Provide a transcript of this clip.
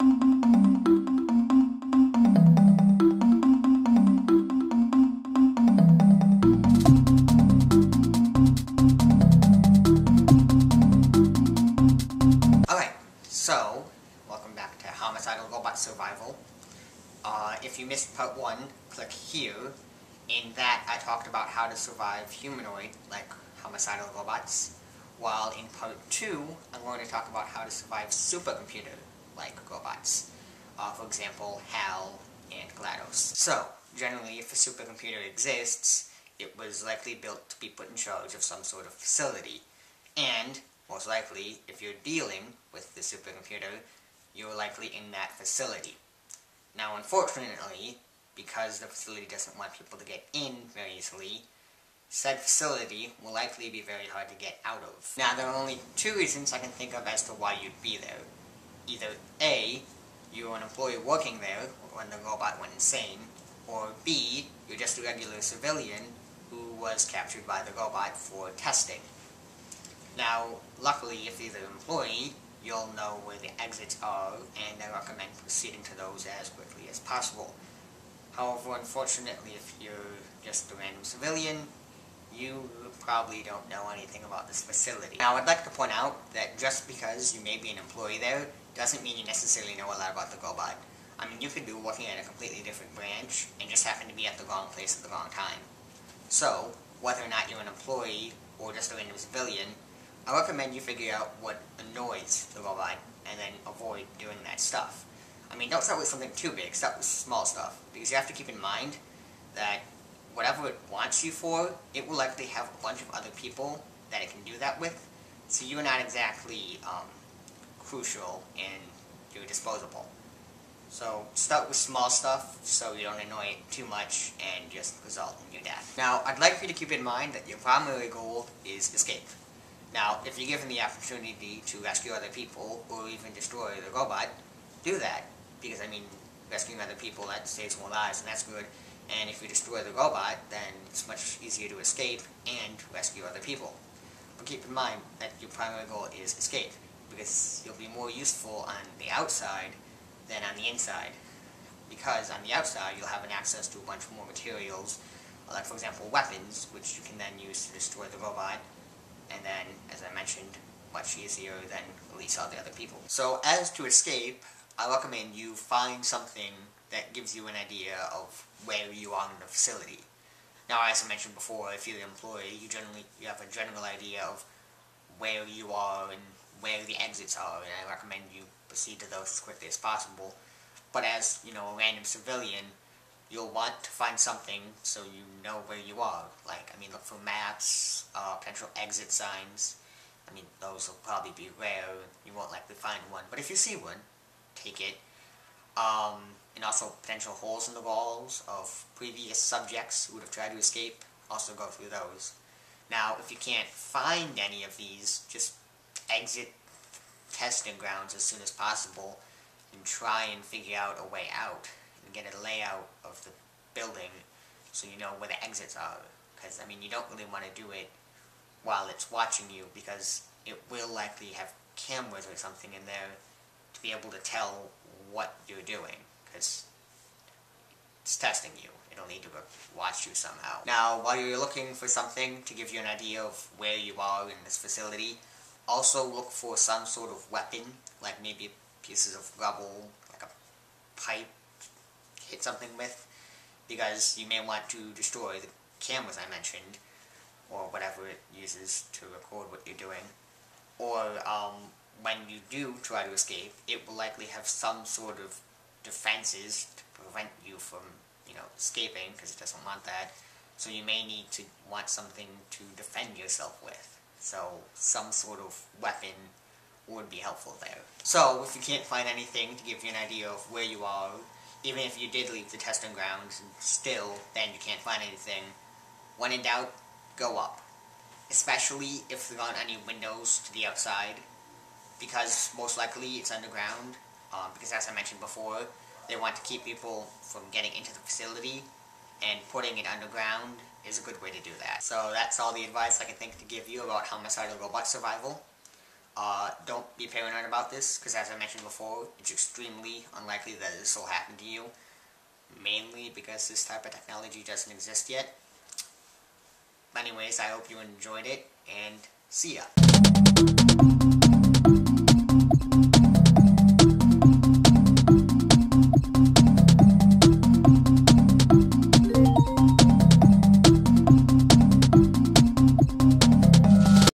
Alright, so, welcome back to Homicidal Robot Survival. If you missed part 1, click here. In that, I talked about how to survive humanoid, like homicidal robots, while in part 2, I'm going to talk about how to survive supercomputer, like robots. For example, HAL and GLaDOS. So, generally, if a supercomputer exists, it was likely built to be put in charge of some sort of facility. And, most likely, if you're dealing with the supercomputer, you're likely in that facility. Now, unfortunately, because the facility doesn't want people to get in very easily, said facility will likely be very hard to get out of. Now, there are only two reasons I can think of as to why you'd be there. Either A, you're an employee working there when the robot went insane, or B, you're just a regular civilian who was captured by the robot for testing. Now, luckily, if you're the employee, you'll know where the exits are, and I recommend proceeding to those as quickly as possible. However, unfortunately, if you're just a random civilian, you probably don't know anything about this facility. Now, I'd like to point out that just because you may be an employee there, doesn't mean you necessarily know a lot about the robot. I mean, you could be working at a completely different branch, and just happen to be at the wrong place at the wrong time. So, whether or not you're an employee, or just a random civilian, I recommend you figure out what annoys the robot, and then avoid doing that stuff. I mean, don't start with something too big, start with small stuff, because you have to keep in mind that whatever it wants you for, it will likely have a bunch of other people that it can do that with, so you're not exactly crucial and you're disposable. So start with small stuff so you don't annoy it too much and just result in your death. Now, I'd like you to keep in mind that your primary goal is escape. Now, if you're given the opportunity to rescue other people, or even destroy the robot, do that. Because, I mean, rescuing other people, that saves more lives, and that's good. And if you destroy the robot, then it's much easier to escape and rescue other people. But keep in mind that your primary goal is escape, because you'll be more useful on the outside than on the inside. Because on the outside, you'll have an access to a bunch more materials, like, for example, weapons, which you can then use to destroy the robot. And then, as I mentioned, much easier than release all the other people. So, as to escape, I recommend you find something that gives you an idea of where you are in the facility. Now, as I mentioned before, if you're the employee, you have a general idea of where you are and where the exits are, and I recommend you proceed to those as quickly as possible. But as, you know, a random civilian, you'll want to find something so you know where you are. Like, I mean, look for maps, potential exit signs. I mean, those will probably be rare. You won't likely find one. But if you see one, take it. And also potential holes in the walls of previous subjects who would have tried to escape. Also go through those. Now, if you can't find any of these, just exit testing grounds as soon as possible and try and figure out a way out. Get a layout of the building so you know where the exits are. Because, I mean, you don't really want to do it while it's watching you, because it will likely have cameras or something in there to be able to tell what you're doing. Because it's testing you. It'll need to watch you somehow. Now, while you're looking for something to give you an idea of where you are in this facility, also look for some sort of weapon, like maybe pieces of rubble, like a pipe, hit something with, because you may want to destroy the cameras I mentioned, or whatever it uses to record what you're doing. Or, when you do try to escape, it will likely have some sort of defenses to prevent you from, you know, escaping, because it doesn't want that. So you may need to want something to defend yourself with. So, some sort of weapon would be helpful there. So, if you can't find anything to give you an idea of where you are, even if you did leave the testing grounds, and still, then you can't find anything, when in doubt, go up. Especially if there aren't any windows to the outside, because most likely it's underground, because as I mentioned before, they want to keep people from getting into the facility, and putting it underground is a good way to do that. So that's all the advice I can think to give you about homicidal robot survival. Don't be paranoid about this, because as I mentioned before, it's extremely unlikely that this will happen to you. Mainly because this type of technology doesn't exist yet. Anyways, I hope you enjoyed it, and see ya.